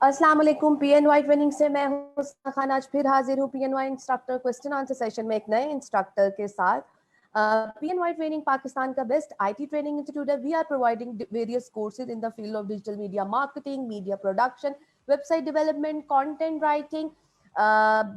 अस्सलाम वालेकुम। पीएनवाई ट्रेनिंग से मैं हूं हुस्ना खान। आज फिर हाजिर हूं पीएनवाई इंस्ट्रक्टर क्वेश्चन आंसर सेशन में एक नए इंस्ट्रक्टर के साथ। पीएनवाई ट्रेनिंग पाकिस्तान का बेस्ट आईटी ट्रेनिंग इंस्टीट्यूट है। We are providing various courses in the field of digital media marketing, media production, website development, content writing,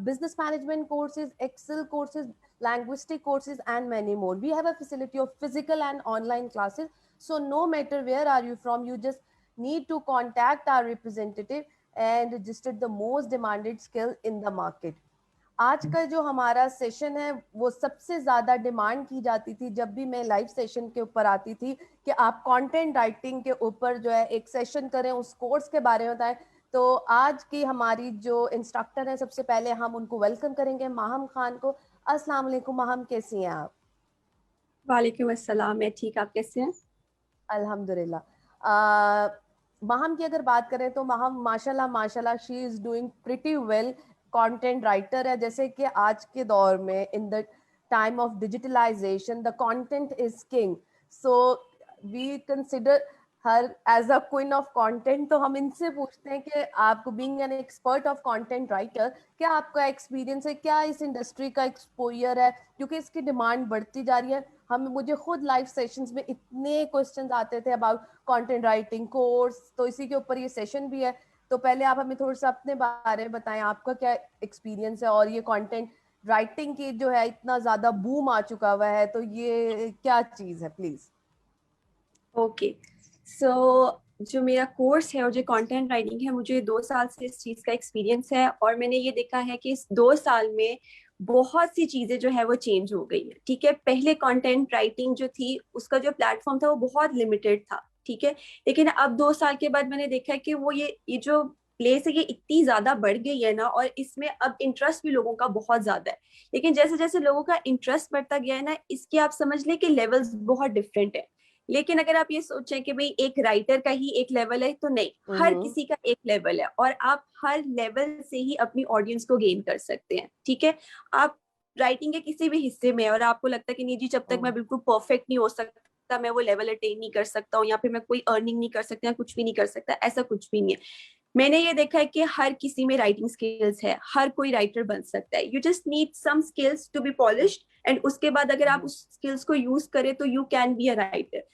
business management courses, Excel courses, linguistic courses, and many more. We have a facility of physical and online classes. So no matter where are you from, you just need to contact our representative and register the most demanded skill in the market. आज का जो हमारा session है वो सबसे ज्यादा demand की जाती थी जब भी मैं लाइव सेशन के ऊपर आती थी कि आप कंटेंट राइटिंग के ऊपर जो है एक सेशन करें, उस कोर्स के बारे में बताएं। तो आज की हमारी जो इंस्ट्रक्टर है, सबसे पहले हम उनको वेलकम करेंगे, माहम खान को। अस्सलाम वालेकुम माहम, कैसी हैं आप? वालेकुम अस्सलाम, मैं ठीक, आप कैसे हैं? अल्हम्दुलिल्लाह। माहम की अगर बात करें तो माहम माशाल्लाह she is doing pretty well. Content writer है, जैसे कि आज के दौर में in the time of digitalization the content is king. So we consider her as a queen of content. तो हम इनसे पूछते हैं कि आप being an expert of content writer, क्या आपका एक्सपीरियंस है, क्या इस इंडस्ट्री का एक्सपोजर है, क्योंकि इसकी डिमांड बढ़ती जा रही है। मुझे खुद लाइव सेशंस में इतने क्वेश्चंस आते थे अबाउट कंटेंट राइटिंग कोर्स, तो इसी के ऊपर ये सेशन भी है। तो पहले आप हमें थोड़ा सा अपने बारे में बताएं, आपका क्या एक्सपीरियंस है, और ये कंटेंट राइटिंग की जो है इतना ज्यादा बूम आ चुका हुआ है, तो ये क्या चीज है, प्लीज। ओके, सो जो मेरा कोर्स है और जो कंटेंट राइटिंग है, मुझे 2 साल से इस चीज़ का एक्सपीरियंस है और मैंने ये देखा है कि इस 2 साल में बहुत सी चीज़ें जो है वो चेंज हो गई है। ठीक है, पहले कंटेंट राइटिंग जो थी उसका जो प्लेटफॉर्म था वो बहुत लिमिटेड था। ठीक है, लेकिन अब 2 साल के बाद मैंने देखा है कि वो ये जो प्लेस है ये इतनी ज्यादा बढ़ गई है ना, और इसमें अब इंटरेस्ट भी लोगों का बहुत ज्यादा है। लेकिन जैसे जैसे लोगों का इंटरेस्ट बढ़ता गया है ना, इसके आप समझ लें कि लेवल्स बहुत डिफरेंट है। लेकिन अगर आप ये सोचें कि भाई एक राइटर का ही एक लेवल है, तो नहीं, हर किसी का एक लेवल है और आप हर लेवल से ही अपनी ऑडियंस को गेन कर सकते हैं। ठीक है, आप राइटिंग के किसी भी हिस्से में और आपको लगता है कि नहीं जी, जब तक मैं बिल्कुल परफेक्ट नहीं हो सकता, मैं वो लेवल अटेन नहीं कर सकता हूँ, या फिर मैं कोई अर्निंग नहीं कर सकता या कुछ भी नहीं कर सकता, ऐसा कुछ भी नहीं है। मैंने ये देखा है कि हर किसी में राइटिंग स्किल्स है, हर कोई राइटर बन सकता है। You just need some skills to be polished, and उसके बाद अगर आप उस स्किल्स को यूज करें तो you can be a writer.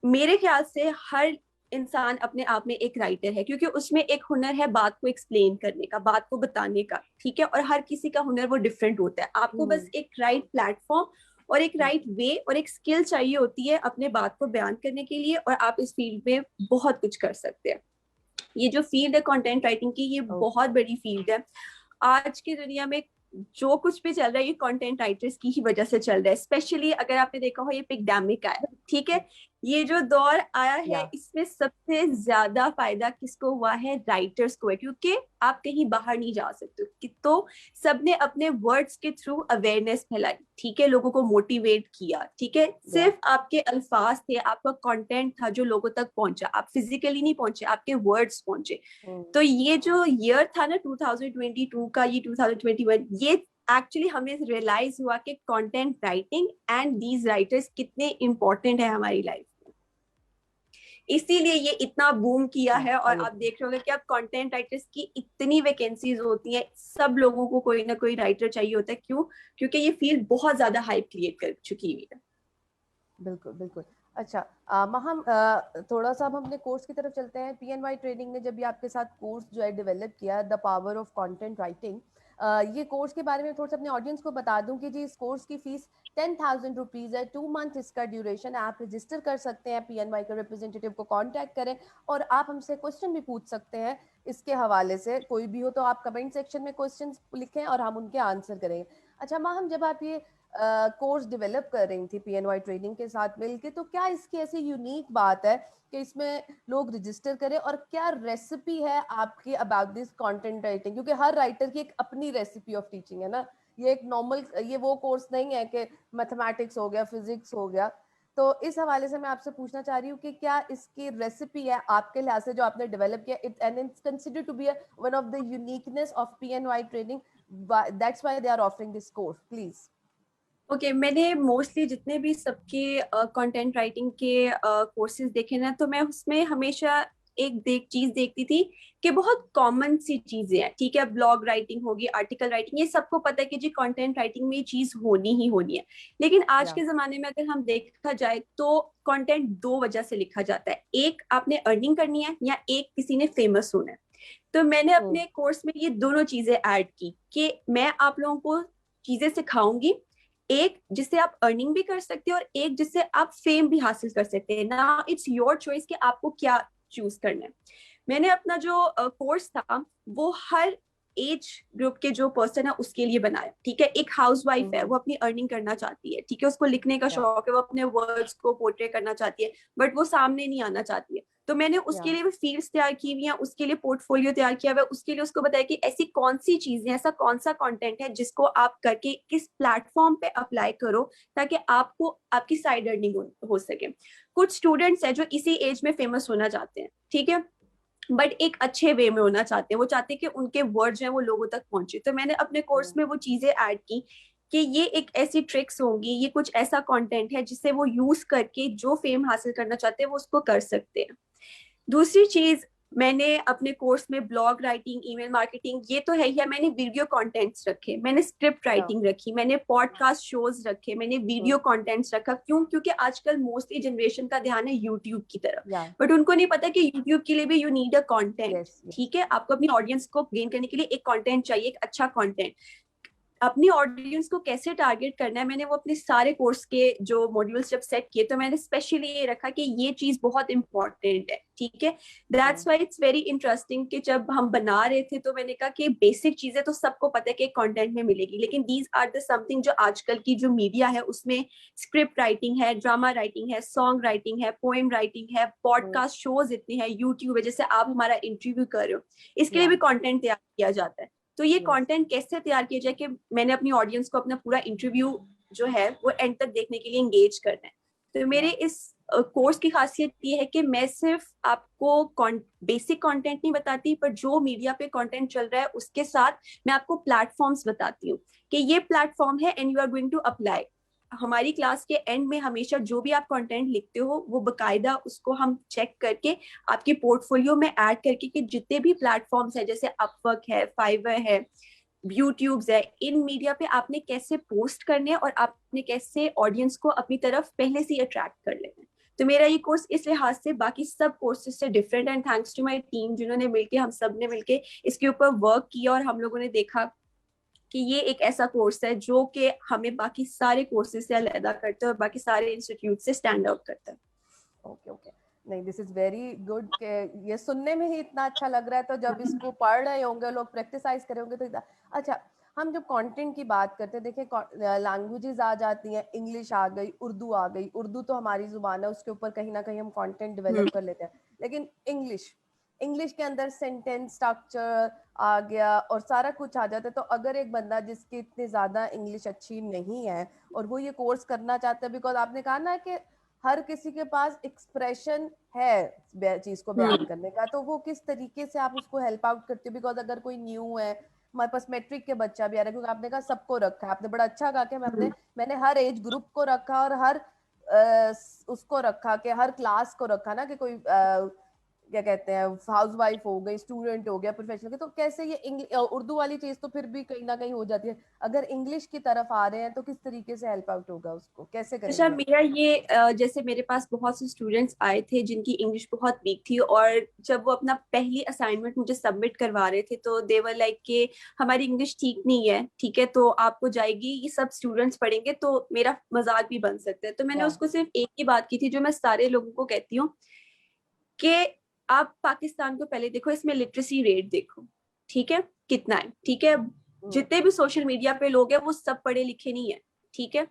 मेरे ख्याल से हर इंसान अपने आप में एक राइटर है, क्योंकि उसमें एक हुनर है बात को एक्सप्लेन करने का, बात को बताने का। ठीक है, और हर किसी का हुनर वो डिफरेंट होता है। आपको बस एक राइट प्लेटफॉर्म और एक राइट वे और एक स्किल चाहिए होती है अपने बात को बयान करने के लिए, और आप इस फील्ड में बहुत कुछ कर सकते हैं। ये जो फील्ड है कंटेंट राइटिंग की, ये बहुत बड़ी फील्ड है। आज की दुनिया में जो कुछ भी चल रहा है ये कंटेंट राइटर्स की ही वजह से चल रहा है। स्पेशली अगर आपने देखा हो, ये पिकडेमिक आया, ठीक है, ये जो दौर आया है, इसमें सबसे ज्यादा फायदा किसको हुआ है? राइटर्स को है, क्योंकि आप कहीं बाहर नहीं जा सकते। तो सबने अपने वर्ड्स के थ्रू अवेयरनेस फैलाई, ठीक है, लोगों को मोटिवेट किया। ठीक है, सिर्फ आपके अल्फाज थे, आपका कंटेंट था जो लोगों तक पहुंचा, आप फिजिकली नहीं पहुंचे, आपके वर्ड्स पहुंचे। तो ये जो ईयर था ना 2022 का, ये 2021, ये एक्चुअली हमें रियलाइज हुआ कि content writing and these writers कितने इंपॉर्टेंट है हमारी लाइफ में। इसीलिए ये इतना बूम किया है, और आप देख रहे होंगे कि अब कंटेंट राइटर्स की इतनी वैकेंसीज होती हैं, सब लोगों को कोई ना कोई राइटर चाहिए होता है। क्यों? क्योंकि ये फील्ड बहुत ज्यादा हाइप क्रिएट कर चुकी हुई है। बिल्कुल बिल्कुल। अच्छा, हम थोड़ा सा हम अपने कोर्स की तरफ चलते हैं। पीएनवाई ट्रेनिंग ने जब भी आपके साथ कोर्स जो है डेवलप किया, the power of content writing, ये कोर्स के बारे में थोड़ा सा अपने ऑडियंस को बता दूं कि जी इस कोर्स की फीस 10,000 रुपीज़ है। 2 मंथ इसका ड्यूरेशन है। आप रजिस्टर कर सकते हैं, पीएनवाई के रिप्रेजेंटेटिव को कांटेक्ट करें, और आप हमसे क्वेश्चन भी पूछ सकते हैं इसके हवाले से। कोई भी हो तो आप कमेंट सेक्शन में क्वेश्चन लिखें और हम उनके आंसर करेंगे। अच्छा माहम, जब आप ये कोर्स डेवलप कर रही थी पीएनवाई ट्रेनिंग के साथ मिलके, तो क्या इसकी ऐसी यूनिक बात है कि इसमें लोग रजिस्टर करें, और क्या रेसिपी है आपकी अबाउट दिस कंटेंट राइटिंग? क्योंकि हर राइटर की एक अपनी रेसिपी ऑफ टीचिंग है ना। ये एक नॉर्मल, ये वो कोर्स नहीं है कि मैथमेटिक्स हो गया, फिजिक्स हो गया। तो इस हवाले से मैं आपसे पूछना चाह रही हूँ कि क्या इसकी रेसिपी है आपके लिहाज से जो आपने डेवलप किया, it and it's considered to be one of the uniqueness of PNY training, that's why they are offering this course, please. Okay, मैंने मोस्टली जितने भी सबके कंटेंट राइटिंग के कोर्सेज देखे ना, तो मैं उसमें हमेशा एक चीज देखती थी कि बहुत कॉमन सी चीजें हैं, ठीक है, ब्लॉग राइटिंग होगी, आर्टिकल राइटिंग, ये सबको पता है कि जी कंटेंट राइटिंग में ये चीज होनी ही होनी है। लेकिन आज या के जमाने में अगर हम देखा जाए तो कंटेंट दो वजह से लिखा जाता है, एक आपने अर्निंग करनी है या एक किसी ने फेमस होना है। तो मैंने अपने कोर्स में ये दोनों चीजें ऐड की कि मैं आप लोगों को चीजें सिखाऊंगी, एक जिससे आप अर्निंग भी कर सकते हो और एक जिससे आप फेम भी हासिल कर सकते हैं ना। इट्स योर चॉइस कि आपको क्या चूज करना है। मैंने अपना जो कोर्स था वो हर एज ग्रुप के जो पर्सन है उसके लिए बनाया, ठीक है। एक हाउसवाइफ है, वो अपनी अर्निंग करना चाहती है, ठीक है, उसको लिखने का या शौक है, वो अपने वर्ड्स को पोर्ट्रे करना चाहती है, बट वो सामने नहीं आना चाहती है। तो मैंने उसके या लिए भी फील्ड्स तैयार की हुई हैं, उसके लिए पोर्टफोलियो तैयार किया हुआ है, उसके लिए उसको बताया कि ऐसी कौन सी चीजें, ऐसा कौन सा कंटेंट है जिसको आप करके किस प्लेटफॉर्म पे अप्लाई करो ताकि आपको आपकी साइड अर्निंग हो सके। कुछ स्टूडेंट्स हैं जो इसी एज में फेमस होना चाहते हैं, ठीक है, बट एक अच्छे वे में होना चाहते हैं, वो चाहते हैं कि उनके वर्ड जो है वो लोगों तक पहुंचे। तो मैंने अपने कोर्स में वो चीजें ऐड की कि ये एक ऐसी ट्रिक्स होंगी, ये कुछ ऐसा कंटेंट है जिससे वो यूज करके जो फेम हासिल करना चाहते हैं वो उसको कर सकते हैं। दूसरी चीज, मैंने अपने कोर्स में ब्लॉग राइटिंग, ईमेल मार्केटिंग, ये तो है ही है, मैंने वीडियो कंटेंट्स रखे, मैंने स्क्रिप्ट या राइटिंग रखी, मैंने पॉडकास्ट शोज रखे, मैंने वीडियो कंटेंट्स रखा। क्यों? क्योंकि आजकल मोस्टली जनरेशन का ध्यान है यूट्यूब की तरफ, या बट उनको नहीं पता कि यूट्यूब के लिए भी you need a content, yes yes ठीक है। आपको अपनी ऑडियंस को गेन करने के लिए एक कंटेंट चाहिए, एक अच्छा कंटेंट। अपनी ऑडियंस को कैसे टारगेट करना है, मैंने वो अपने सारे कोर्स के जो मॉड्यूल्स जब सेट किए तो मैंने स्पेशली ये रखा कि ये चीज बहुत इंपॉर्टेंट है, ठीक है। That's why it's very interesting कि जब हम बना रहे थे तो मैंने कहा कि बेसिक चीजें तो सबको पता है कि कंटेंट में मिलेगी, लेकिन दीज आर द समथिंग जो आजकल की जो मीडिया है उसमें स्क्रिप्ट राइटिंग है, ड्रामा राइटिंग है, सॉन्ग राइटिंग है, पोएम राइटिंग है, पॉडकास्ट शोज इतने हैं, यूट्यूब है, जैसे आप हमारा इंटरव्यू कर रहे हो, इसके लिए या भी कॉन्टेंट तैयार किया जाता है। तो ये यस कंटेंट कैसे तैयार किया जाए कि मैंने अपनी ऑडियंस को अपना पूरा इंटरव्यू जो है वो एंड तक देखने के लिए एंगेज करना है। तो मेरे या इस कोर्स की खासियत ये है कि मैं सिर्फ आपको बेसिक कंटेंट नहीं बताती, पर जो मीडिया पे कंटेंट चल रहा है उसके साथ मैं आपको प्लेटफॉर्म्स बताती हूँ कि ये प्लेटफॉर्म है and you are going to apply. हमारी क्लास के एंड में हमेशा जो भी आप कंटेंट लिखते हो वो बकायदा उसको हम चेक करके आपके पोर्टफोलियो में ऐड करके कि जितने भी प्लेटफॉर्म्स हैं जैसे अपवर्क है, फाइवर है, यूट्यूब्स है, इन मीडिया पे आपने कैसे पोस्ट करने हैं और आपने कैसे ऑडियंस को अपनी तरफ पहले से अट्रैक्ट कर लेना है। तो मेरा ये कोर्स इस लिहाज से बाकी सब कोर्सेज से different and thanks to my team जिन्होंने मिलके, हम सब ने मिलके इसके ऊपर वर्क किया और हम लोगों ने देखा कि ये एक ऐसा कोर्स है जो कि हमें बाकी सारे कोर्सेज से अलग करता है और बाकी सारे इंस्टीट्यूट से स्टैंड आउट करता है। ओके ओके नहीं दिस इज वेरी गुड के ये सुनने में ही इतना अच्छा लग रहा है, तो जब इसको पढ़ रहे होंगे लोग, प्रैक्टिसाइज करे होंगे तो अच्छा। हम जब कंटेंट की बात करते हैं, देखिए लैंग्वेजेस आ जाती हैं, इंग्लिश आ गई, उर्दू आ गई, उर्दू तो हमारी जुबान है, उसके ऊपर कहीं ना कहीं हम कंटेंट डेवलप कर लेते हैं, लेकिन इंग्लिश इंग्लिश के अंदर सेंटेंस स्ट्रक्चर आ गया और सारा कुछ आ जाता है। तो अगर एक बंदा जिसकी इतनी ज़्यादा इंग्लिश अच्छी नहीं है और वो ये कोर्स करना चाहता है, बिकॉज आपने कहा ना कि हर किसी के पास एक्सप्रेशन है चीज को बयान करने का, तो वो किस तरीके से आप उसको हेल्प आउट करते हो? बिकॉज अगर कोई न्यू है, हमारे पास मैट्रिक के बच्चा भी आ रहा है, क्योंकि आपने कहा सबको रखा है, आपने बड़ा अच्छा कहा कि मैंने हर एज ग्रुप को रखा और हर उसको रखा कि हर क्लास को रखा ना, कि कोई क्या कहते हैं, हाउस वाइफ हो गई, स्टूडेंट हो गया, प्रोफेशनल, तो कैसे ये उर्दू वाली चीज तो फिर भी कहीं ना कहीं हो जाती है, अगर इंग्लिश की तरफ आ रहे हैं तो किस तरीके से हेल्प आउट होगा, उसको कैसे अच्छा, करेंगे? मेरा ये जैसे मेरे पास बहुत से स्टूडेंट्स आए थे जिनकी इंग्लिश बहुत वीक थी और जब वो अपना पहली असाइनमेंट मुझे सबमिट करवा रहे थे तो दे वर लाइक के हमारी इंग्लिश ठीक नहीं है, ठीक है, तो आपको जाएगी, ये सब स्टूडेंट्स पढ़ेंगे तो मेरा मजाक भी बन सकता है। तो मैंने या उसको सिर्फ एक ही बात की थी जो मैं सारे लोगों को कहती हूँ कि आप पाकिस्तान को पहले देखो, इसमें लिटरेसी रेट देखो, ठीक है, कितना है, ठीक है। जितने भी सोशल मीडिया पे लोग हैं वो सब पढ़े लिखे नहीं है, ठीक है।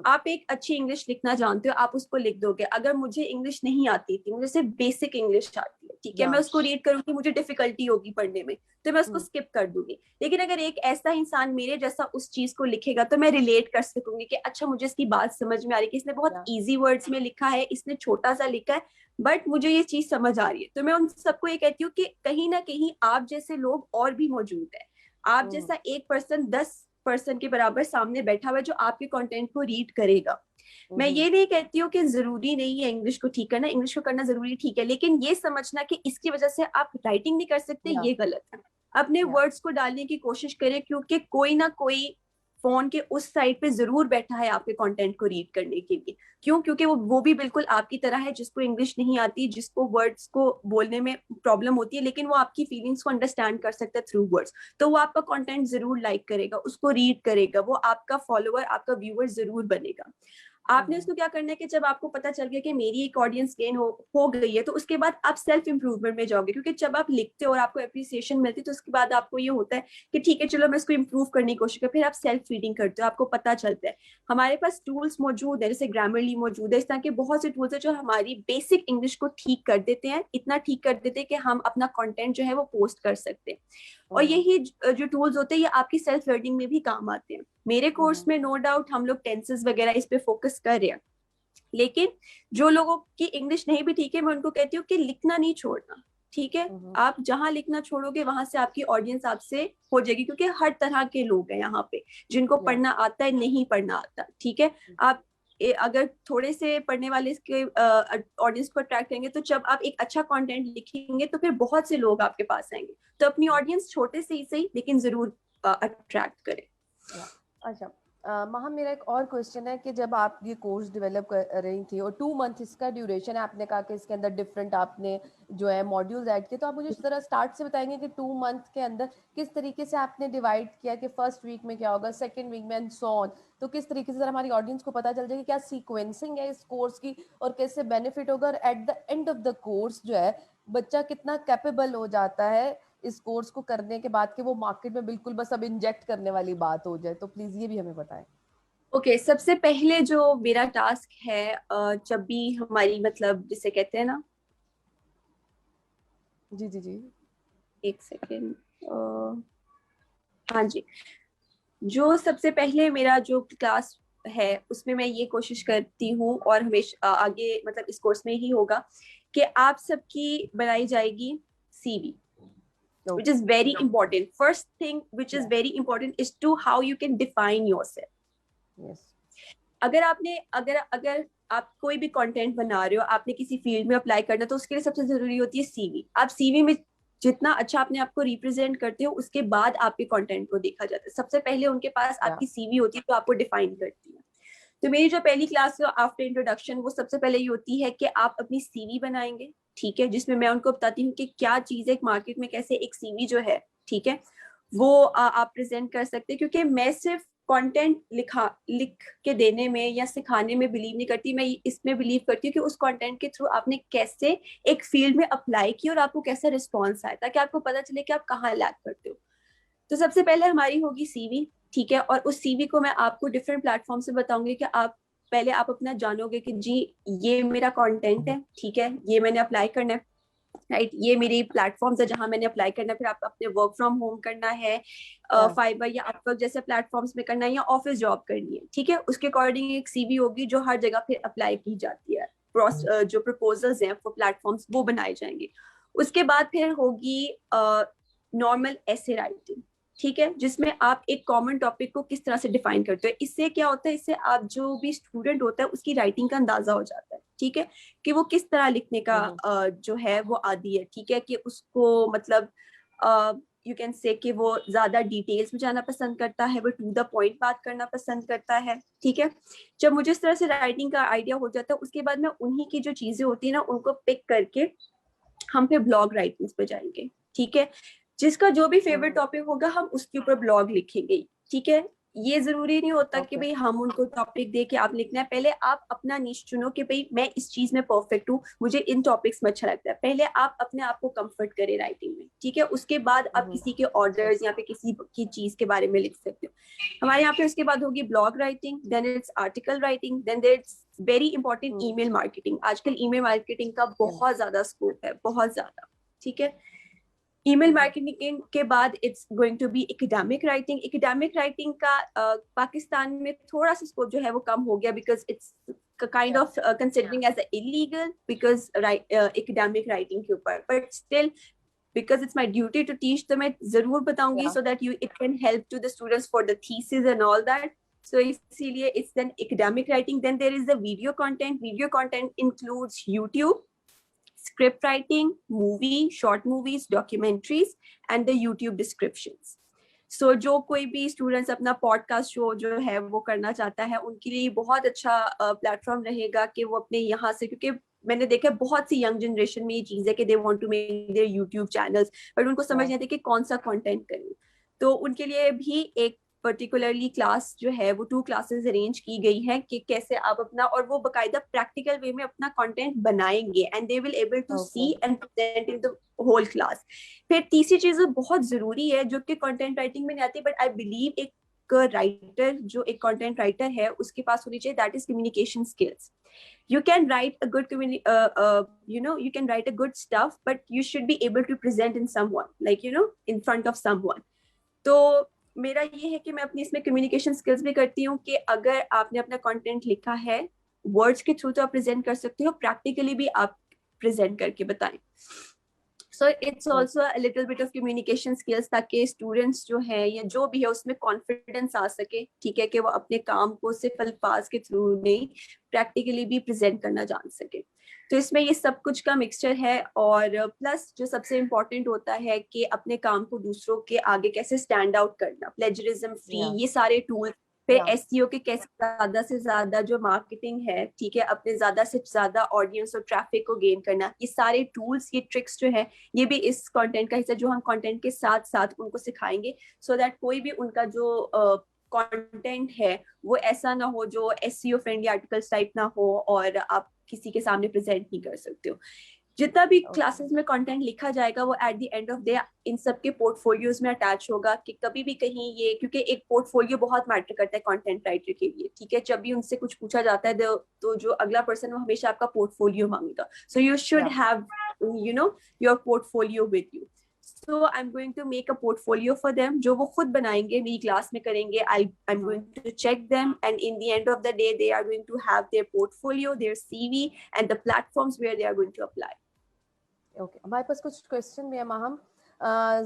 आप एक अच्छी इंग्लिश लिखना जानते हो, आप उसको लिख दोगे। अगर मुझे इंग्लिश नहीं आती थी, मुझे सिर्फ बेसिक इंग्लिश आती है, ठीक है, या मैं उसको रीड करूंगी, मुझे डिफिकल्टी होगी पढ़ने में तो मैं उसको स्किप कर दूंगी। लेकिन अगर एक ऐसा इंसान मेरे जैसा उस चीज को लिखेगा तो मैं रिलेट कर सकूंगी कि अच्छा मुझे इसकी बात समझ में आ रही है कि इसने बहुत या ईजी वर्ड्स में लिखा है, इसने छोटा सा लिखा है, बट मुझे ये चीज समझ आ रही है। तो मैं उन सबको ये कहती हूँ कि कहीं ना कहीं आप जैसे लोग और भी मौजूद है, आप जैसा एक पर्सन 10 पर्सन के बराबर सामने बैठा हुआ है जो आपके कंटेंट को रीड करेगा। मैं ये नहीं कहती हूँ कि जरूरी नहीं है इंग्लिश को ठीक करना, इंग्लिश को करना जरूरी ठीक है, लेकिन ये समझना कि इसकी वजह से आप राइटिंग नहीं कर सकते, ये गलत है। अपने वर्ड्स को डालने की कोशिश करें, क्योंकि कोई ना कोई फोन के उस साइड पे जरूर बैठा है आपके कंटेंट को रीड करने के लिए। क्यों? क्योंकि वो भी बिल्कुल आपकी तरह है, जिसको इंग्लिश नहीं आती, जिसको वर्ड्स को बोलने में प्रॉब्लम होती है, लेकिन वो आपकी फीलिंग्स को अंडरस्टैंड कर सकता है थ्रू वर्ड्स। तो वो आपका कंटेंट जरूर लाइक करेगा, उसको रीड करेगा, वो आपका फॉलोअर, आपका व्यूअर जरूर बनेगा। आपने उसको क्या करना है कि जब आपको पता चल गया कि मेरी एक ऑडियंस गेन हो गई है, तो उसके बाद आप सेल्फ इंप्रूवमेंट में जाओगे, क्योंकि जब आप लिखते हो और आपको एप्रिसिएशन मिलती है, तो उसके बाद आपको ये होता है कि ठीक है चलो मैं इसको इंप्रूव करने की कोशिश कर, फिर आप सेल्फ रीडिंग करते हो, आपको पता चलता है। हमारे पास टूल्स मौजूद है, जैसे ग्रामरली मौजूद है, इस तरह के बहुत से टूल्स है जो हमारी बेसिक इंग्लिश को ठीक कर देते हैं, इतना ठीक कर देते हैं कि हम अपना कंटेंट जो है वो पोस्ट कर सकते हैं। और यही जो टूल्स होते हैं ये आपकी सेल्फ लर्निंग में भी काम आते हैं। मेरे कोर्स में नो डाउट हम लोग टेंसेस वगैरह इस पे फोकस कर रहे हैं, लेकिन जो लोगों की इंग्लिश नहीं भी ठीक है, मैं उनको कहती हूँ कि लिखना नहीं छोड़ना। ठीक है, आप जहां लिखना छोड़ोगे वहां से आपकी ऑडियंस आपसे हो जाएगी, क्योंकि हर तरह के लोग हैं यहाँ पे, जिनको पढ़ना आता है, नहीं पढ़ना आता। ठीक है, आप अगर थोड़े से पढ़ने वाले के ऑडियंस को अट्रैक्ट करेंगे, तो जब आप एक अच्छा कंटेंट लिखेंगे तो फिर बहुत से लोग आपके पास आएंगे। तो अपनी ऑडियंस छोटे से ही सही, लेकिन जरूर अट्रैक्ट करें। अच्छा महम, मेरा एक और क्वेश्चन है कि जब आप ये कोर्स डेवलप कर रही थी और 2 मंथ इसका ड्यूरेशन है, आपने कहा कि इसके अंदर डिफरेंट आपने जो है मॉड्यूल्स ऐड किए, तो आप मुझे इस तरह स्टार्ट से बताएंगे कि 2 मंथ के अंदर किस तरीके से आपने डिवाइड किया कि फर्स्ट वीक में क्या होगा, सेकेंड वीक में एंड सो ऑन, तो किस तरीके से हमारी ऑडियंस को पता चल जाए कि क्या सीक्वेंसिंग है इस कोर्स की और कैसे बेनिफिट होगा, और at the end of the course जो है बच्चा कितना कैपेबल हो जाता है इस कोर्स को करने के बाद कि वो मार्केट में बिल्कुल बस अब इंजेक्ट करने वाली बात हो जाए। तो प्लीज ये भी हमें बताएं। ओके, सबसे पहले जो मेरा टास्क है, जब भी हमारी मतलब जिसे कहते हैं ना, जी जी जी, एक सेकेंड, हाँ जी, जो सबसे पहले मेरा जो क्लास है उसमें मैं ये कोशिश करती हूँ, और हमेशा आगे मतलब इस कोर्स में ही होगा, कि आप सबकी बनाई जाएगी CV, which is very important. First thing which is very important is to how you can define yourself. yes. अगर आप कोई भी कंटेंट बना रहे हो, आपने किसी फील्ड में अप्लाई करना, तो उसके लिए सबसे जरूरी होती है सीवी। आप सीवी में जितना अच्छा अपने आप को रिप्रेजेंट करते हो, उसके बाद आपके कंटेंट को देखा जाता है। सबसे पहले उनके पास आपकी सीवी होती है, तो आपको डिफाइन करती है। तो मेरी जो पहली क्लास है आफ्टर इंट्रोडक्शन, वो सबसे पहले ये होती है कि आप अपनी सीवी बनाएंगे। ठीक है, जिसमें मैं उनको बताती हूँ कि क्या चीज है मार्केट में, कैसे एक सीवी जो है, ठीक है, वो आप प्रेजेंट कर सकते हैं। क्योंकि मैं सिर्फ कंटेंट लिख के देने में या सिखाने में बिलीव नहीं करती, मैं इसमें बिलीव करती हूँ कि उस कंटेंट के थ्रू आपने कैसे एक फील्ड में अप्लाई किया और आपको कैसा रिस्पॉन्स आया, ताकि आपको पता चले कि आप कहाँ लैग करते हो। तो सबसे पहले हमारी होगी सीवी। ठीक है, और उस सीवी को मैं आपको डिफरेंट प्लेटफॉर्म से बताऊंगी कि आप अपना जानोगे कि जी ये मेरा कंटेंट है, ठीक है, ये मैंने अप्लाई करना है, राइट, ये मेरी प्लेटफॉर्म्स है जहां मैंने अप्लाई करना है। फिर आप अपने वर्क फ्रॉम होम करना है, फाइबर या अपवर्क जैसे प्लेटफॉर्म्स में करना है, या ऑफिस जॉब करनी है, ठीक है, उसके अकॉर्डिंग एक सीवी होगी जो हर जगह फिर अप्लाई की जाती है। जो प्रपोजल्स हैं फॉर प्लेटफॉर्म्स वो बनाए जाएंगे। उसके बाद फिर होगी नॉर्मल ऐसे राइटिंग, ठीक है, जिसमें आप एक कॉमन टॉपिक को किस तरह से डिफाइन करते हो। इससे क्या होता है, इससे आप जो भी स्टूडेंट होता है उसकी राइटिंग का अंदाजा हो जाता है, ठीक है, कि वो किस तरह लिखने का जो है वो आदी है। ठीक है, कि उसको मतलब यू कैन से कि वो ज्यादा डिटेल्स में जाना पसंद करता है, वो टू द पॉइंट बात करना पसंद करता है। ठीक है, जब मुझे इस तरह से राइटिंग का आइडिया हो जाता है, उसके बाद मैं उन्हीं की जो चीजें होती है ना उनको पिक करके हम फिर ब्लॉग राइटिंग पे जाएंगे। ठीक है, जिसका जो भी फेवरेट टॉपिक होगा हम उसके ऊपर ब्लॉग लिखेंगे। ठीक है, ये जरूरी नहीं होता कि भाई हम उनको टॉपिक दे के आप लिखना है। पहले आप अपना नीश चुनो कि भाई मैं इस चीज में परफेक्ट हूँ, मुझे इन टॉपिक्स में अच्छा लगता है। पहले आप अपने आप को कंफर्ट करें राइटिंग में। ठीक है, उसके बाद आप किसी के ऑर्डर्स या फिर किसी की चीज के बारे में लिख सकते हो। हमारे यहाँ पे उसके बाद होगी blog writing, then it's article writing, then it's very important email marketing. आजकल ईमेल मार्केटिंग का बहुत ज्यादा स्कोप है, बहुत ज्यादा। ठीक है, ईमेल मार्केटिंग के बाद it's going to be academic writing. Academic writing का पाकिस्तान में थोड़ा सा स्कोप जो है वो कम हो गया, because it's kind of considering as illegal, because academic writing के ऊपर, but still because it's my duty to teach, तो मैं जरूर बताऊंगी so that you it can help to the students for the thesis and all that. So इसीलिए it's then academic writing. Then there is the video content. Video content includes YouTube, script writing, movie, short movies, documentaries, and the YouTube descriptions. So जो कोई भी students अपना podcast show जो है वो करना चाहता है, उनके लिए बहुत अच्छा प्लेटफॉर्म रहेगा कि वो अपने यहाँ से, क्योंकि मैंने देखा बहुत सी यंग जनरेशन में ये चीज है कि they want to make their YouTube channels, but उनको समझ नहीं आता कि कौन सा कंटेंट करें। तो उनके लिए भी एक पर्टिकुलरली क्लास जो है वो 2 क्लासेस अरेंज की गई है कि कैसे आप अपना, और वो बकायदा प्रैक्टिकल वे में अपना कंटेंट बनाएंगे and they will able to see and present in the whole class. फिर तीसरी चीज बहुत जरूरी है जो कि कंटेंट राइटिंग में नहीं आती, बट आई बिलीव एक राइटर जो एक कंटेंट राइटर है उसके पास होनी चाहिए, that is communication skills. You can write a good you can write a good stuff, but you should be able to present in someone, like in front of someone. तो मेरा ये है कि मैं अपनी इसमें कम्युनिकेशन स्किल्स भी करती हूँ कि अगर आपने अपना कंटेंट लिखा है, वर्ड्स के थ्रू तो आप प्रेजेंट कर सकते हो, प्रैक्टिकली भी आप प्रेजेंट करके बताएं। So it's also a little bit of communication skills, ताकि स्टूडेंट्स जो है या जो भी है उसमें कॉन्फिडेंस आ सके, ठीक है, कि वो अपने काम को सिर्फ अल्फाज के थ्रू नहीं प्रैक्टिकली भी प्रेजेंट करना जान सके। तो इसमें ये सब कुछ का मिक्सचर है, और प्लस जो सबसे इम्पोर्टेंट होता है कि अपने काम को दूसरों के आगे कैसे स्टैंड आउट करना, प्लेजरिज्म फ्री, ये सारे टूल। फिर एसईओ के कैसे ज्यादा से ज्यादा जो मार्केटिंग है, ठीक है, अपने ज्यादा से ज्यादा ऑडियंस और ट्रैफिक को गेन करना, ये सारे टूल्स, ये ट्रिक्स जो है, ये भी इस कंटेंट का हिस्सा, जो हम कंटेंट के साथ साथ उनको सिखाएंगे, सो दैट कोई भी उनका जो कंटेंट है वो ऐसा ना हो जो एसईओ फ्रेंडली आर्टिकल्स टाइप ना हो और आप किसी के सामने प्रेजेंट नहीं कर सकते हो। जितना भी क्लासेस में कंटेंट लिखा जाएगा वो at the end of day in सब के पोर्टफोलियोज में अटैच होगा, कि कभी भी कहीं ये, क्योंकि एक पोर्टफोलियो बहुत मैटर करता है कंटेंट राइटर के लिए, ठीक है, जब भी उनसे कुछ पूछा जाता है तो जो अगला पर्सन वो हमेशा आपका पोर्टफोलियो मांगेगा, so you should have your portfolio with you. So I'm going to make a portfolio for them, जो वो खुद बनाएंगे, मेरी क्लास में करेंगे, I'm going to check them, and in the end of the day they are going to have their portfolio, their CV, and the platforms where they are going to apply. Okay, हमारे पास कुछ question भी है Maham.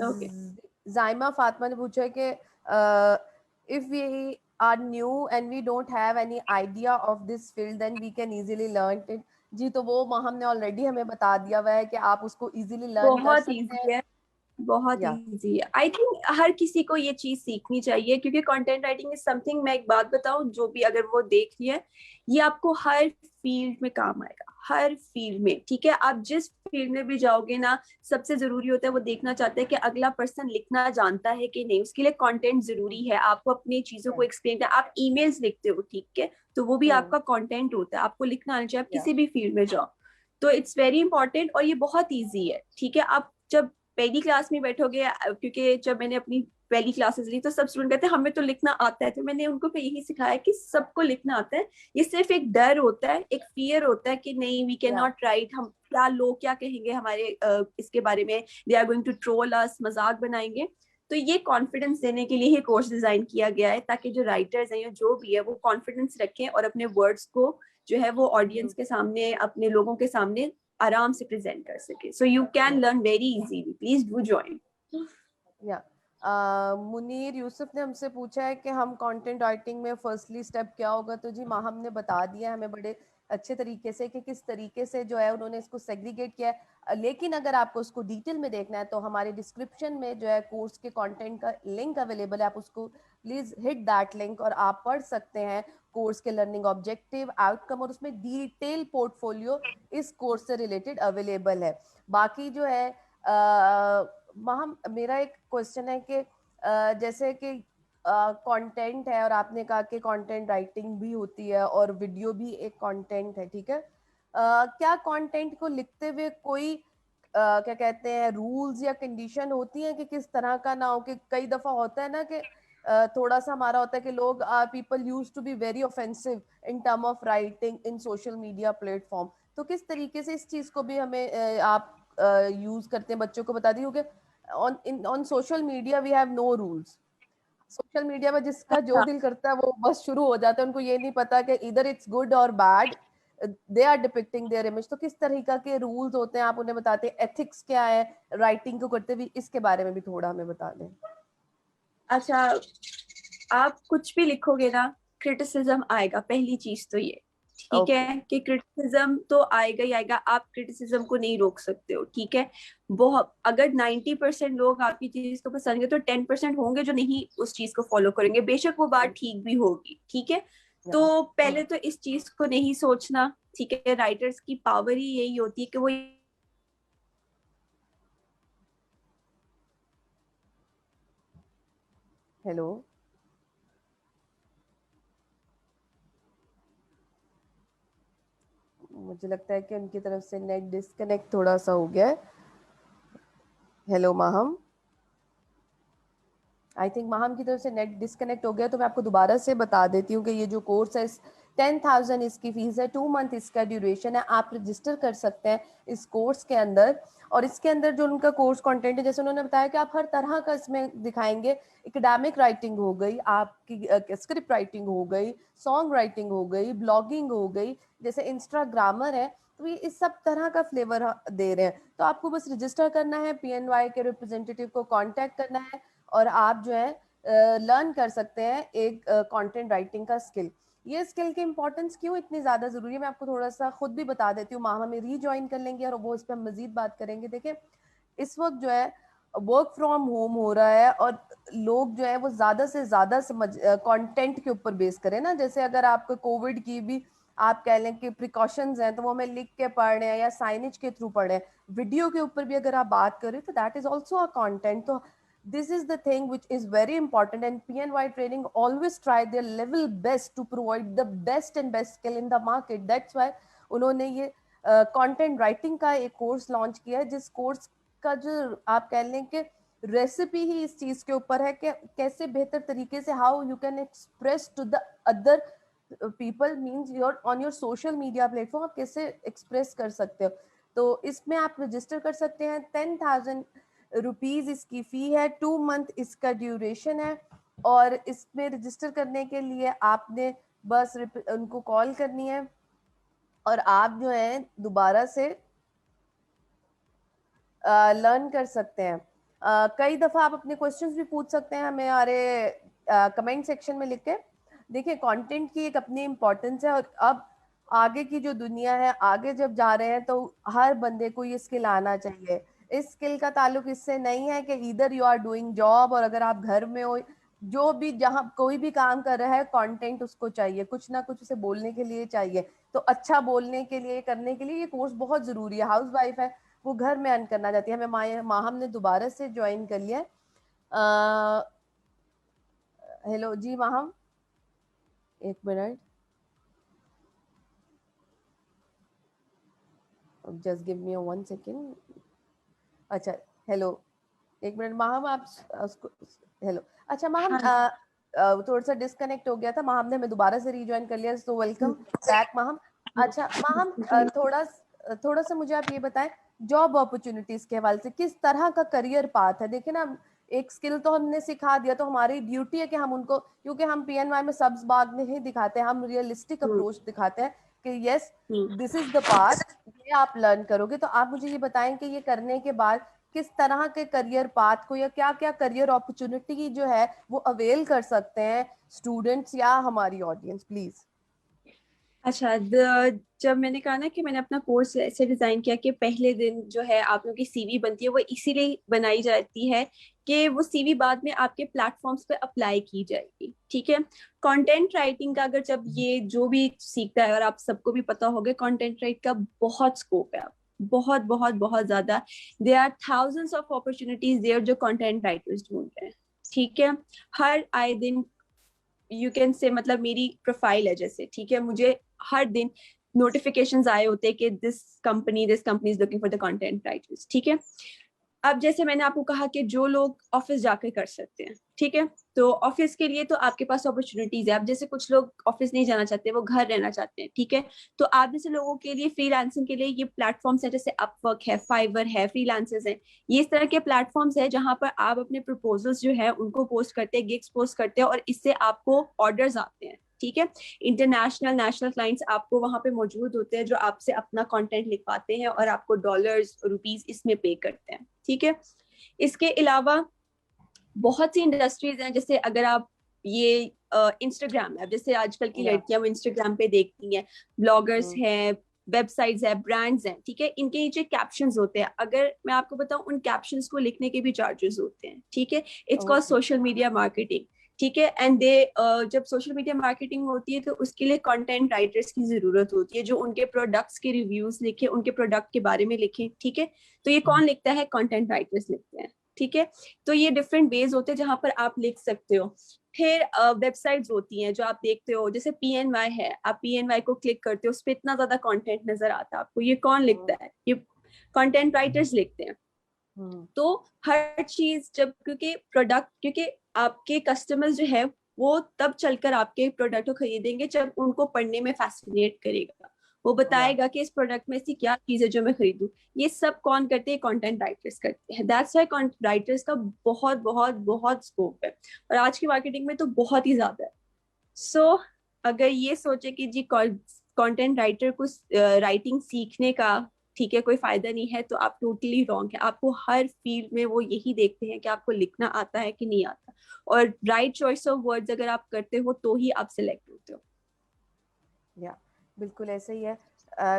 Okay. जाइमा Fatima ने पूछा है कि if we are new and we don't have any idea of this field then we can easily learn it. जी, तो वो माहम ने ऑलरेडी हमें बता दिया हुआ है कि आप उसको इजीली लर्न कर बहुत सकते इजी हैं। है, बहुत इजी है। आई थिंक हर किसी को ये चीज सीखनी चाहिए, क्योंकि कंटेंट राइटिंग इज समथिंग, मैं एक बात बताऊं, जो भी अगर वो देख रही है, ये आपको हर फील्ड में काम आएगा, हर फील्ड में, ठीक है। आप जिस फील्ड में भी जाओगे ना, सबसे जरूरी होता है वो देखना चाहते हैं कि अगला पर्सन लिखना जानता है कि नहीं, उसके लिए कंटेंट जरूरी है, आपको अपनी चीजों को एक्सप्लेन करना। आप ईमेल्स लिखते हो, ठीक है, तो वो भी आपका कंटेंट होता है, आपको लिखना आना चाहिए, आप किसी भी फील्ड में जाओ, तो इट्स वेरी इंपॉर्टेंट, और ये बहुत ईजी है, ठीक है। आप जब पहली क्लास में बैठोगे, क्योंकि जब मैंने अपनी पहली क्लासेस ली तो सब स्टूडेंट कहते हैं हमें तो लिखना आता है, तो मैंने उनको यही सिखाया कि सबको लिखना आता है, ये सिर्फ एक डर होता है, एक फियर होता है कि नहीं वी कैन नॉट राइट, हम क्या, लोग क्या कहेंगे हमारे इसके बारे में, they are going to troll us, मजाक बनाएंगे। तो ये कॉन्फिडेंस देने के लिए ही कोर्स डिजाइन किया गया है, ताकि जो राइटर्स हैं या जो भी है वो कॉन्फिडेंस रखें और अपने वर्ड्स को जो है वो ऑडियंस के सामने, अपने लोगों के सामने आराम से प्रेजेंट कर सके। So you can learn very easily, please do join. Munir Yusuf ने हमसे पूछा है कि हम कंटेंट राइटिंग में फर्स्टली स्टेप क्या होगा। तो जी माहम ने बता दिया हमें बड़े अच्छे तरीके से कि किस तरीके से जो है उन्होंने इसको सेग्रीगेट किया है। लेकिन अगर आपको उसको डिटेल में देखना है तो हमारे डिस्क्रिप्शन में जो है कोर्स के कंटेंट का लिंक अवेलेबल है, आप उसको प्लीज हिट दैट लिंक और आप पढ़ सकते हैं कोर्स के लर्निंग ऑब्जेक्टिव, आउटकम, और उसमें डिटेल पोर्टफोलियो इस कोर्स से रिलेटेड अवेलेबल है। बाकी जो है माहम, मेरा एक क्वेश्चन है कि जैसे कि कंटेंट है और आपने कहा कि कंटेंट राइटिंग भी होती है और वीडियो भी एक कंटेंट है, ठीक है, क्या कंटेंट को लिखते हुए कोई क्या कहते हैं रूल्स या कंडीशन होती हैं कि किस तरह का ना हो? कि कई दफा होता है ना कि थोड़ा सा हमारा होता है कि लोग people use to be very offensive in term of writing in social media platform, तो किस तरीके से इस चीज को भी हमें आप यूज करते हैं, बच्चों को बता दी क्योंकि on social media we have no rules. Social media में जिसका जो दिल करता है वो बस शुरू हो जाता है, उनको ये नहीं पता कि इधर इट्स गुड और bad, they are depicting their image. तो किस तरीका के रूल्स होते हैं, आप उन्हें बताते हैं, एथिक्स क्या है राइटिंग को करते हुए, इसके बारे में भी थोड़ा हमें बता दें। अच्छा, आप कुछ भी लिखोगे ना, क्रिटिसिज्म आएगा, पहली चीज तो ये, ठीक ओके। है, कि क्रिटिसिज्म तो आएगा ही आएगा, आप क्रिटिसिज्म को नहीं रोक सकते हो, ठीक है। बहुत, अगर 90% लोग आपकी चीज को पसंद करें तो 10% होंगे जो नहीं उस चीज को फॉलो करेंगे, बेशक वो बात ठीक भी होगी, ठीक है। तो पहले तो इस चीज को नहीं सोचना, ठीक है। राइटर्स की पावर ही यही होती है कि वो, हेलो, मुझे लगता है कि उनकी तरफ से नेट डिस्कनेक्ट थोड़ा सा हो गया है। Hello Maham, I think Maham की तरफ से नेट डिस्कनेक्ट हो गया, तो मैं आपको दोबारा से बता देती हूँ कि ये जो कोर्स है 10,000 इसकी फीस है, 2 मंथ इसका ड्यूरेशन है, आप रजिस्टर कर सकते हैं इस कोर्स के अंदर। और इसके अंदर जो उनका कोर्स कंटेंट है, जैसे उन्होंने बताया कि आप हर तरह का इसमें दिखाएंगे, एकेडमिक राइटिंग हो गई, आपकी स्क्रिप्ट राइटिंग हो गई, सॉन्ग राइटिंग हो गई, ब्लॉगिंग हो गई, जैसे इंस्टाग्रामर है, तो ये इस सब तरह का फ्लेवर दे रहे हैं। तो आपको बस रजिस्टर करना है, PNY के रिप्रेजेंटेटिव को कांटेक्ट करना है, और आप जो है लर्न कर सकते हैं एक कंटेंट राइटिंग का स्किल। ये स्किल की इंपॉर्टेंस क्यों इतनी ज़्यादा ज़रूरी है, मैं आपको थोड़ा सा खुद भी बता देती हूँ। मामा में रीजॉइन कर लेंगे और वो इस पर मजीद बात करेंगे। देखिए, इस वक्त जो है वर्क फ्रॉम होम हो रहा है, और लोग जो है वो ज़्यादा से ज़्यादा समझ कंटेंट के ऊपर बेस करें ना। जैसे अगर आपको कोविड की भी आप कह लें कि प्रिकॉशंस हैं, तो वो हमें लिख के पढ़ रहे हैं या साइनेज के थ्रू पढ़ रहे हैं, वीडियो के ऊपर भी अगर आप बात करें तो that is also a content. तो this is the thing which is very important, and PNY training always try their level best to provide the best and best skill in the market. That's why उन्होंने ये content writing का एक course launch किया है, जिस course का जो आप कह लें कि रेसिपी ही इस चीज के ऊपर है कि कैसे बेहतर तरीके से how you can express to the other people, means your on your social media platform, आप कैसे एक्सप्रेस कर सकते हो। तो इसमें आप रजिस्टर कर सकते हैं। 10,000 रुपीज इसकी फी है, 2 मंथ इसका ड्यूरेशन है। और इसमें रजिस्टर करने के लिए आपने बस उनको कॉल करनी है, और आप जो है दोबारा से लर्न कर सकते हैं। कई दफ़ा आप अपने क्वेश्चंस भी पूछ सकते हैं हमें हमारे कमेंट सेक्शन में लिख के। देखिए, कंटेंट की एक अपनी इम्पोर्टेंस है, और अब आगे की जो दुनिया है, आगे जब जा रहे हैं, तो हर बंदे को ये स्किल आना चाहिए। इस स्किल का ताल्लुक इससे नहीं है कि इधर यू आर डूइंग जॉब, और अगर आप घर में हो, जो भी जहाँ कोई भी काम कर रहा है, कंटेंट उसको चाहिए, कुछ ना कुछ उसे बोलने के लिए चाहिए। तो अच्छा बोलने के लिए, करने के लिए ये कोर्स बहुत ज़रूरी है। हाउस वाइफ है, वो घर में अर्न करना चाहती है। हमें माहम ने दोबारा से ज्वाइन कर लिया है। हेलो जी माहम, एक minute, just give me 1 second. अच्छा, हेलो, एक मिनट माहम, आप उसको, हेलो, अच्छा माहम, हाँ थोड़ा सा डिस्कनेक्ट हो गया था, माहम ने हमें दोबारा से रीज्वाइन कर लिया, तो वेलकम बैक माहम। अच्छा माहम, जी। थोड़ा थोड़ा सा मुझे आप ये बताएं, जॉब अपॉर्चुनिटीज के हवाले से किस तरह का करियर पाथ है। देखिए ना, एक स्किल तो हमने सिखा दिया, तो हमारी ड्यूटी है कि हम उनको, क्योंकि हम PNY में सब्ज बाग नहीं दिखाते, हम रियलिस्टिक अप्रोच दिखाते हैं कि yes, this is the path, ये आप लर्न करोगे। तो आप मुझे ये बताएं कि ये करने के बाद किस तरह के करियर पाथ को, या क्या क्या करियर अपॉर्चुनिटी जो है वो अवेल कर सकते हैं स्टूडेंट्स या हमारी ऑडियंस, प्लीज। अच्छा, जब मैंने कहा ना कि मैंने अपना कोर्स ऐसे डिजाइन किया कि पहले दिन जो है आप लोगों की सीवी बनती है, वो इसीलिए बनाई जाती है कि वो सीवी बाद में आपके प्लेटफॉर्म्स पे अप्लाई की जाएगी, ठीक है। कंटेंट राइटिंग का अगर जब ये जो भी सीखता है, और आप सबको भी पता होगा कंटेंट राइट का बहुत स्कोप है, बहुत बहुत बहुत ज्यादा। There are thousands of opportunities there जो कंटेंट राइटर्स ढूंढ रहे हैं, ठीक है। हर आए दिन यू कैन से, मतलब मेरी प्रोफाइल है जैसे, ठीक है, मुझे हर दिन नोटिफिकेशंस आए होते हैं कि this company is looking for the content writers, ठीक है। अब जैसे मैंने आपको कहा कि जो लोग ऑफिस जाकर कर सकते हैं, ठीक है, तो ऑफिस के लिए तो आपके पास अपॉर्चुनिटीज है। अब जैसे कुछ लोग ऑफिस नहीं जाना चाहते, वो घर रहना चाहते हैं, ठीक है, तो आप जैसे लोगों के लिए फ्रीलांसिंग के लिए ये प्लेटफॉर्म्स है, जैसे अपवर्क है, फाइवर है, फ्रीलांसर्स है, ये इस तरह के प्लेटफॉर्म्स है जहां पर आप अपने प्रपोजल्स जो है उनको पोस्ट करते हैं, गिग्स पोस्ट करते हैं, और इससे आपको ऑर्डर्स आते हैं, ठीक है। इंटरनेशनल नेशनल क्लाइंट्स आपको वहां पे मौजूद होते हैं जो आपसे अपना कंटेंट लिखवाते हैं और आपको डॉलर्स रुपीस इसमें पे करते हैं, ठीक है। इसके अलावा बहुत सी इंडस्ट्रीज हैं, जैसे अगर आप ये इंस्टाग्राम है, जैसे आजकल की या लड़कियां वो इंस्टाग्राम पे देखती हैं, ब्लॉगर्स हैं, वेबसाइट्स है, ब्रांड्स हैं, ठीक है, इनके नीचे कैप्शंस होते हैं। अगर मैं आपको बताऊं, उन कैप्शंस को लिखने के भी चार्जेस होते हैं, ठीक है। It's called okay social media marketing, ठीक है। एंड दे जब सोशल मीडिया मार्केटिंग होती है तो उसके लिए कंटेंट राइटर्स की जरूरत होती है, जो उनके प्रोडक्ट्स के रिव्यूज लिखे, उनके प्रोडक्ट के बारे में लिखे, ठीक है। तो ये कौन लिखता है? कंटेंट राइटर्स लिखते हैं, ठीक है। तो ये डिफरेंट वेज होते हैं जहां पर आप लिख सकते हो। फिर वेबसाइट्स होती हैं जो आप देखते हो, जैसे PNY है, आप PNY को क्लिक करते हो, उस पर इतना ज्यादा कंटेंट नजर आता है आपको, ये कौन लिखता है? ये कंटेंट राइटर्स लिखते हैं। तो हर चीज जब, क्योंकि प्रोडक्ट, क्योंकि आपके कस्टमर्स जो है वो तब चलकर आपके प्रोडक्ट को खरीदेंगे जब उनको पढ़ने में फैसिनेट करेगा, वो या बताएगा कि इस प्रोडक्ट में ऐसी क्या चीज है जो मैं खरीदूं। ये सब कौन करते हैं? कंटेंट राइटर्स करते हैं। दैट्स व्हाई कंटेंट राइटर्स का बहुत बहुत बहुत स्कोप है, और आज की मार्केटिंग में तो बहुत ही ज्यादा है। सो अगर ये सोचे कि जी कंटेंट राइटर को राइटिंग सीखने का, ठीक है, कोई फायदा नहीं है, तो आप टोटली रॉन्ग है। आपको हर फील्ड में वो यही देखते हैं कि आपको लिखना आता है कि नहीं आता, और राइट चॉइस ऑफ वर्ड्स अगर आप करते हो तो ही आप सिलेक्ट होते हो। या बिल्कुल ऐसे ही है।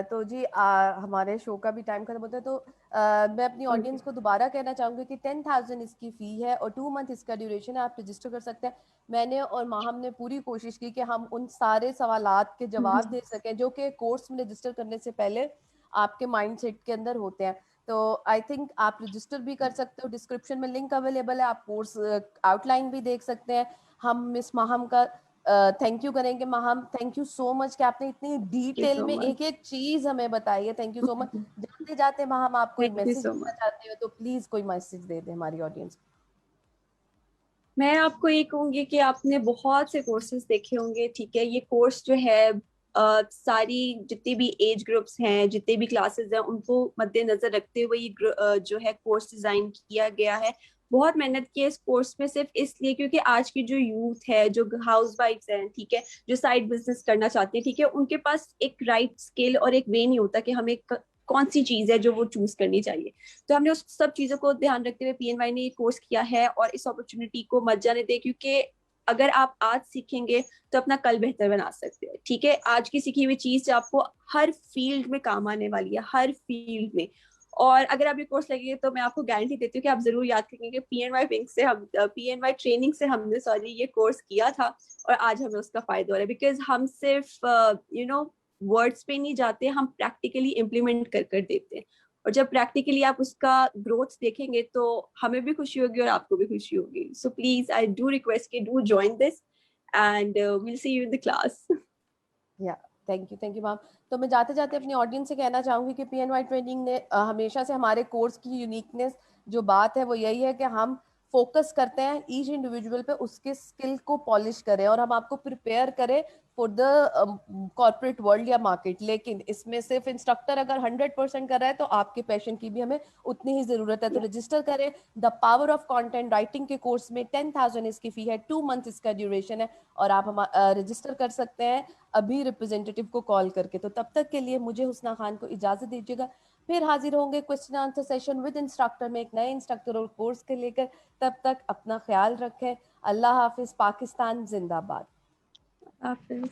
तो जी हमारे शो का भी टाइम खत्म होता है, तो मैं अपनी ओके। ऑडियंस को दोबारा कहना चाहूंगी कि 10,000 इसकी फ़ी है और 2 मंथ इसका ड्यूरेशन है, आप रजिस्टर कर सकते हैं। मैंने और माहम ने पूरी कोशिश की कि हम उन सारे सवालात के जवाब दे सकें जो कि कोर्स में रजिस्टर करने से पहले आपके माइंड सेट के अंदर होते हैं। तो आई थिंक आप रजिस्टर भी कर सकते हो, डिस्क्रिप्शन में लिंक अवेलेबल है, आप कोर्स आउटलाइन भी देख सकते हैं। हम मिस माहम का थैंक यू करेंगे। Maham, thank you so much कि आपने इतनी थैंक यू डिटेल सो में मच। एक एक चीज हमें बताई है। Thank you so much. जाते जाते माहम आप कोई थैंक यू मैसेज सो देना मच। चाहते हो तो प्लीज कोई मैसेज दे दे हमारी ऑडियंस को। मैं आपको ये कहूंगी कि आपने बहुत से कोर्सेज देखे होंगे, ठीक है। ये कोर्स जो है सारी जितनी भी एज ग्रुप्स हैं, जितने भी क्लासेस हैं, उनको मद्देनजर रखते हुए ये जो है कोर्स डिजाइन किया गया है। बहुत मेहनत की है इस कोर्स में, सिर्फ इसलिए क्योंकि आज की जो यूथ है, जो हाउस वाइफ्स हैं, ठीक है, जो साइड बिजनेस करना चाहते हैं, ठीक है, उनके पास एक राइट स्किल और एक वे नहीं होता कि हमें कौन सी चीज है जो वो चूज करनी चाहिए। तो हमने उस सब चीजों को ध्यान रखते हुए PNY ने ये कोर्स किया है, और इस अपॉर्चुनिटी को मत जाने दे, क्योंकि अगर आप आज सीखेंगे तो अपना कल बेहतर बना सकते हैं, ठीक है। आज की सीखी हुई चीज आपको हर फील्ड में काम आने वाली है, हर फील्ड में। और अगर आप ये कोर्स लगेंगे तो मैं आपको गारंटी देती हूँ कि आप जरूर याद करेंगे कि PNY ट्रेनिंग से हमने सॉरी ये कोर्स किया था, और आज हमें उसका फायदा हो रहा है। बिकॉज हम सिर्फ वर्ड्स पे नहीं जाते, हम प्रैक्टिकली इम्प्लीमेंट कर कर देते हैं। और जब प्रैक्टिकली आप उसका ग्रोथ देखेंगे तो हमें भी खुशी होगी और आपको भी खुशी होगी। So please I do request कि do join this, and will see you in the class. या थैंक यू मैम। तो मैं जाते जाते अपनी ऑडियंस से कहना चाहूंगी कि PNY ट्रेनिंग ने हमेशा से हमारे कोर्स की यूनिकनेस जो बात है वो यही है कि हम फोकस करते हैं ईच इंडिविजुअल पे, उसके स्किल को पॉलिश करें और हम आपको प्रिपेयर करें फॉर द कॉर्पोरेट वर्ल्ड या मार्केट। लेकिन इसमें सिर्फ इंस्ट्रक्टर अगर 100% कर रहा है तो आपके पैशन की भी हमें उतनी ही जरूरत है। तो रजिस्टर करें the power of content writing के कोर्स में। 10,000 इसकी फी है, 2 मंथ इसका ड्यूरेशन है, और आप हम रजिस्टर कर सकते हैं अभी रिप्रेजेंटेटिव को कॉल करके। तो तब तक के लिए मुझे हुस्ना खान को इजाजत दीजिएगा, फिर हाजिर होंगे question answer session with instructor में, एक नए इंस्ट्रक्टर और कोर्स के लेकर। तब तक अपना ख्याल रखें। अल्लाह हाफिज। पाकिस्तान जिंदाबाद। हाफिज।